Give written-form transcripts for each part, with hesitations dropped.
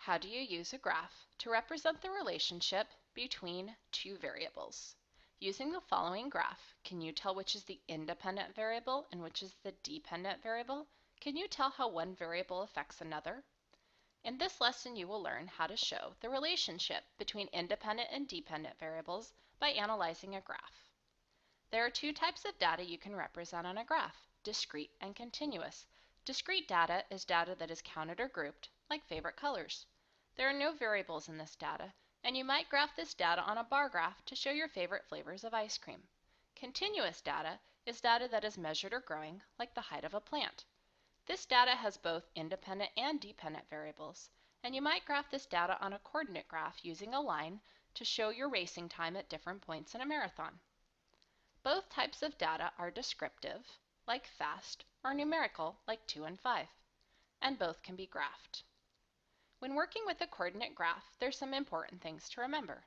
How do you use a graph to represent the relationship between two variables? Using the following graph, can you tell which is the independent variable and which is the dependent variable? Can you tell how one variable affects another? In this lesson, you will learn how to show the relationship between independent and dependent variables by analyzing a graph. There are two types of data you can represent on a graph, discrete and continuous. Discrete data is data that is counted or grouped, like favorite colors. There are no variables in this data, and you might graph this data on a bar graph to show your favorite flavors of ice cream. Continuous data is data that is measured or growing, like the height of a plant. This data has both independent and dependent variables, and you might graph this data on a coordinate graph using a line to show your racing time at different points in a marathon. Both types of data are descriptive, like fast, or numerical, like 2 and 5, and both can be graphed. When working with a coordinate graph, there's some important things to remember.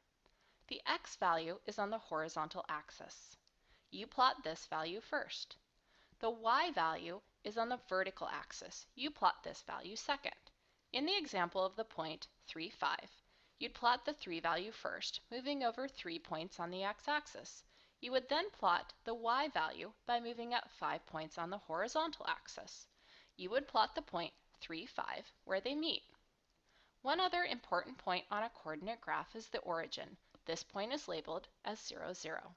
The x value is on the horizontal axis. You plot this value first. The y value is on the vertical axis. You plot this value second. In the example of the point 3, 5, you'd plot the 3 value first, moving over 3 points on the x-axis. You would then plot the y value by moving up 5 points on the horizontal axis. You would plot the point 3, 5 where they meet. One other important point on a coordinate graph is the origin. This point is labeled as 0, 0.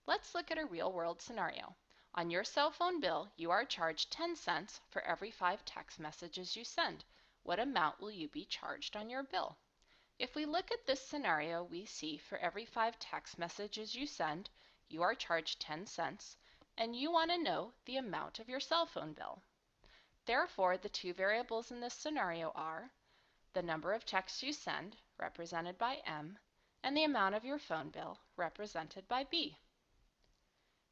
Let's look at a real-world scenario. On your cell phone bill, you are charged 10 cents for every 5 text messages you send. What amount will you be charged on your bill? If we look at this scenario, we see for every 5 text messages you send, you are charged 10 cents, and you want to know the amount of your cell phone bill. Therefore, the two variables in this scenario are the number of texts you send, represented by M, and the amount of your phone bill, represented by B.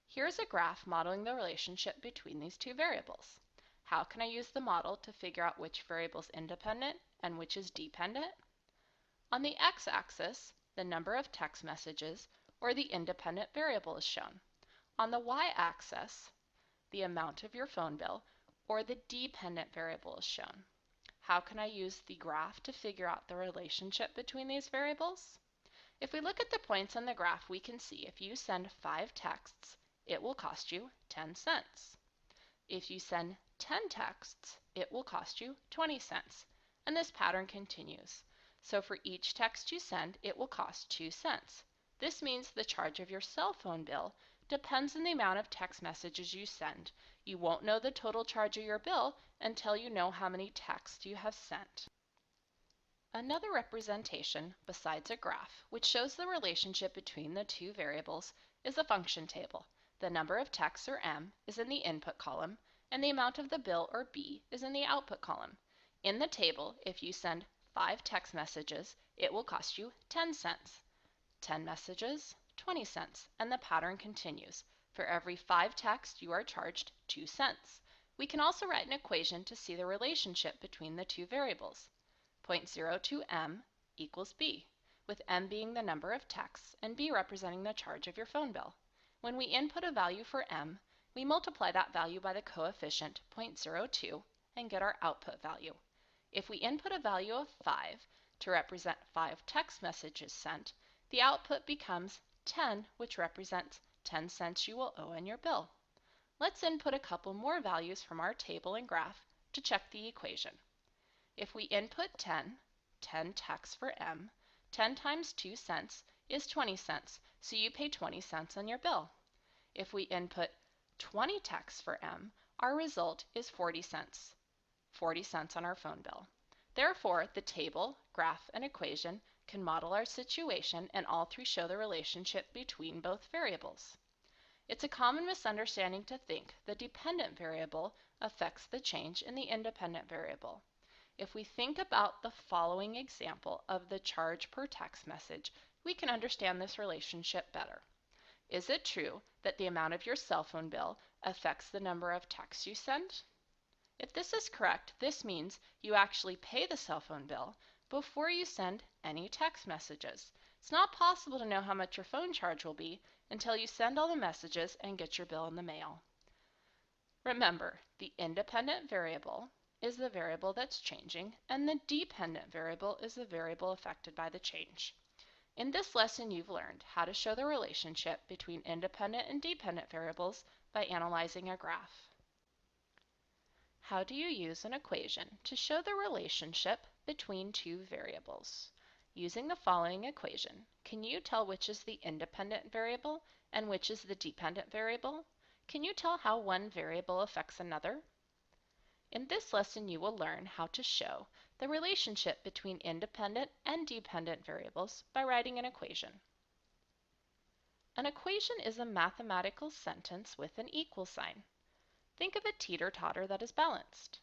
Here's a graph modeling the relationship between these two variables. How can I use the model to figure out which variable is independent and which is dependent? On the x-axis, the number of text messages, or the independent variable, is shown. On the y-axis, the amount of your phone bill, or the dependent variable, is shown. How can I use the graph to figure out the relationship between these variables? If we look at the points on the graph, we can see if you send 5 texts, it will cost you 10 cents. If you send 10 texts, it will cost you 20 cents. And this pattern continues. So for each text you send, it will cost 2 cents. This means the charge of your cell phone bill depends on the amount of text messages you send. You won't know the total charge of your bill until you know how many texts you have sent. Another representation besides a graph, which shows the relationship between the two variables, is a function table. The number of texts, or M, is in the input column, and the amount of the bill, or B, is in the output column. In the table, if you send 5 text messages, it will cost you 10 cents. 10 messages, 20 cents, and the pattern continues. For every 5 texts, you are charged 2 cents. We can also write an equation to see the relationship between the two variables. 0.02m equals B, with M being the number of texts and B representing the charge of your phone bill. When we input a value for M, we multiply that value by the coefficient 0.02 and get our output value. If we input a value of 5 to represent 5 text messages sent, the output becomes 10, which represents 10 cents you will owe on your bill. Let's input a couple more values from our table and graph to check the equation. If we input 10 texts for M, 10 times 2 cents is 20 cents, so you pay 20 cents on your bill. If we input 20 texts for M, our result is 40 cents. 40 cents on our phone bill. Therefore, the table, graph, and equation can model our situation, and all three show the relationship between both variables. It's a common misunderstanding to think the dependent variable affects the change in the independent variable. If we think about the following example of the charge per text message, we can understand this relationship better. Is it true that the amount of your cell phone bill affects the number of texts you send? If this is correct, this means you actually pay the cell phone bill before you send any text messages. It's not possible to know how much your phone charge will be until you send all the messages and get your bill in the mail. Remember, the independent variable is the variable that's changing, and the dependent variable is the variable affected by the change. In this lesson, you've learned how to show the relationship between independent and dependent variables by analyzing a graph. How do you use an equation to show the relationship between two variables? Using the following equation, can you tell which is the independent variable and which is the dependent variable? Can you tell how one variable affects another? In this lesson, you will learn how to show the relationship between independent and dependent variables by writing an equation. An equation is a mathematical sentence with an equal sign. Think of a teeter-totter that is balanced.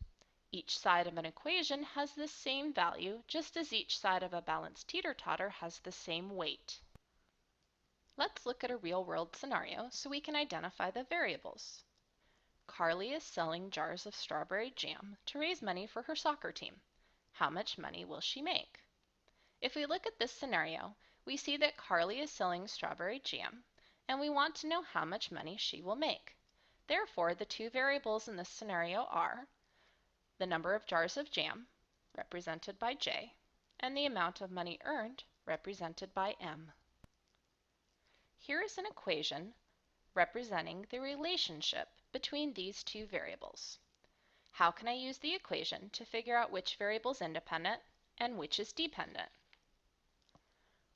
Each side of an equation has the same value, just as each side of a balanced teeter-totter has the same weight. Let's look at a real-world scenario so we can identify the variables. Carly is selling jars of strawberry jam to raise money for her soccer team. How much money will she make? If we look at this scenario, we see that Carly is selling strawberry jam, and we want to know how much money she will make. Therefore, the two variables in this scenario are the number of jars of jam, represented by J, and the amount of money earned, represented by M. Here is an equation representing the relationship between these two variables. How can I use the equation to figure out which variable is independent and which is dependent?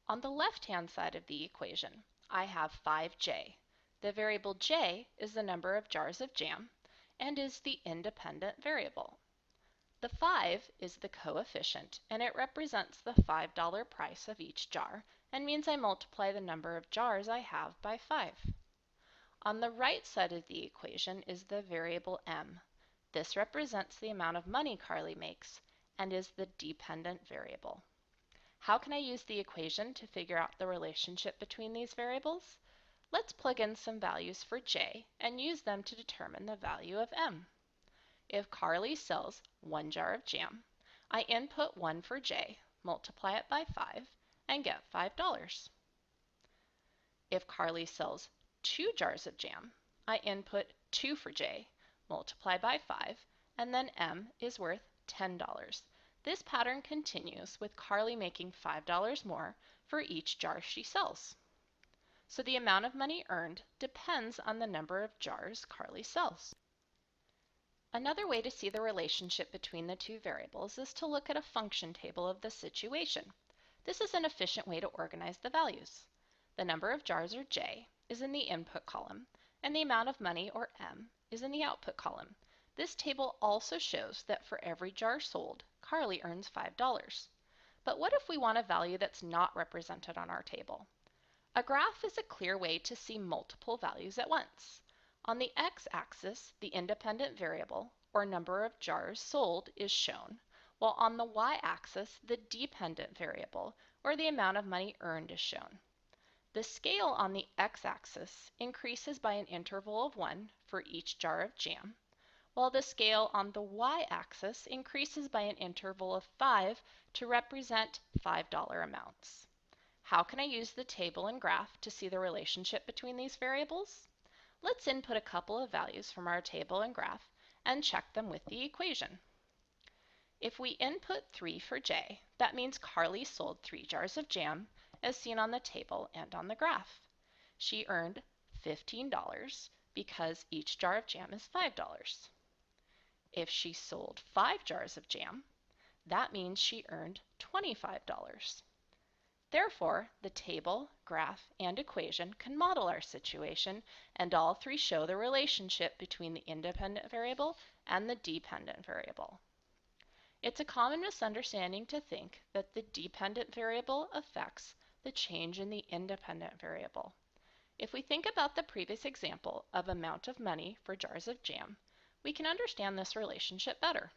On the left-hand side of the equation, I have 5J. The variable J is the number of jars of jam and is the independent variable. The 5 is the coefficient, and it represents the $5 price of each jar and means I multiply the number of jars I have by 5. On the right side of the equation is the variable M. This represents the amount of money Carly makes and is the dependent variable. How can I use the equation to figure out the relationship between these variables? Let's plug in some values for J and use them to determine the value of M. If Carly sells 1 jar of jam, I input 1 for J, multiply it by 5, and get $5. If Carly sells 2 jars of jam, I input 2 for J, multiply by 5, and then M is worth $10. This pattern continues with Carly making $5 more for each jar she sells. So the amount of money earned depends on the number of jars Carly sells. Another way to see the relationship between the two variables is to look at a function table of the situation. This is an efficient way to organize the values. The number of jars, or J, is in the input column, and the amount of money, or M, is in the output column. This table also shows that for every jar sold, Carly earns $5. But what if we want a value that's not represented on our table? A graph is a clear way to see multiple values at once. On the x-axis, the independent variable, or number of jars sold, is shown, while on the y-axis, the dependent variable, or the amount of money earned, is shown. The scale on the x-axis increases by an interval of 1 for each jar of jam, while the scale on the y-axis increases by an interval of 5 to represent $5 amounts. How can I use the table and graph to see the relationship between these variables? Let's input a couple of values from our table and graph and check them with the equation. If we input 3 for J, that means Carly sold 3 jars of jam, as seen on the table and on the graph. She earned $15 because each jar of jam is $5. If she sold 5 jars of jam, that means she earned $25. Therefore, the table, graph, and equation can model our situation, and all three show the relationship between the independent variable and the dependent variable. It's a common misunderstanding to think that the dependent variable affects the change in the independent variable. If we think about the previous example of amount of money for jars of jam, we can understand this relationship better.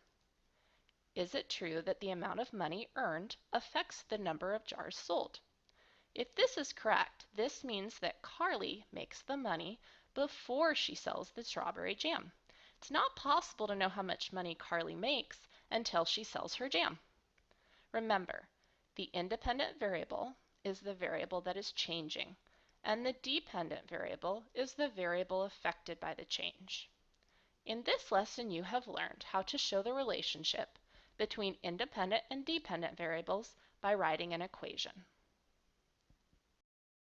Is it true that the amount of money earned affects the number of jars sold? If this is correct, this means that Carly makes the money before she sells the strawberry jam. It's not possible to know how much money Carly makes until she sells her jam. Remember, the independent variable is the variable that is changing, and the dependent variable is the variable affected by the change. In this lesson, you have learned how to show the relationship between independent and dependent variables by writing an equation.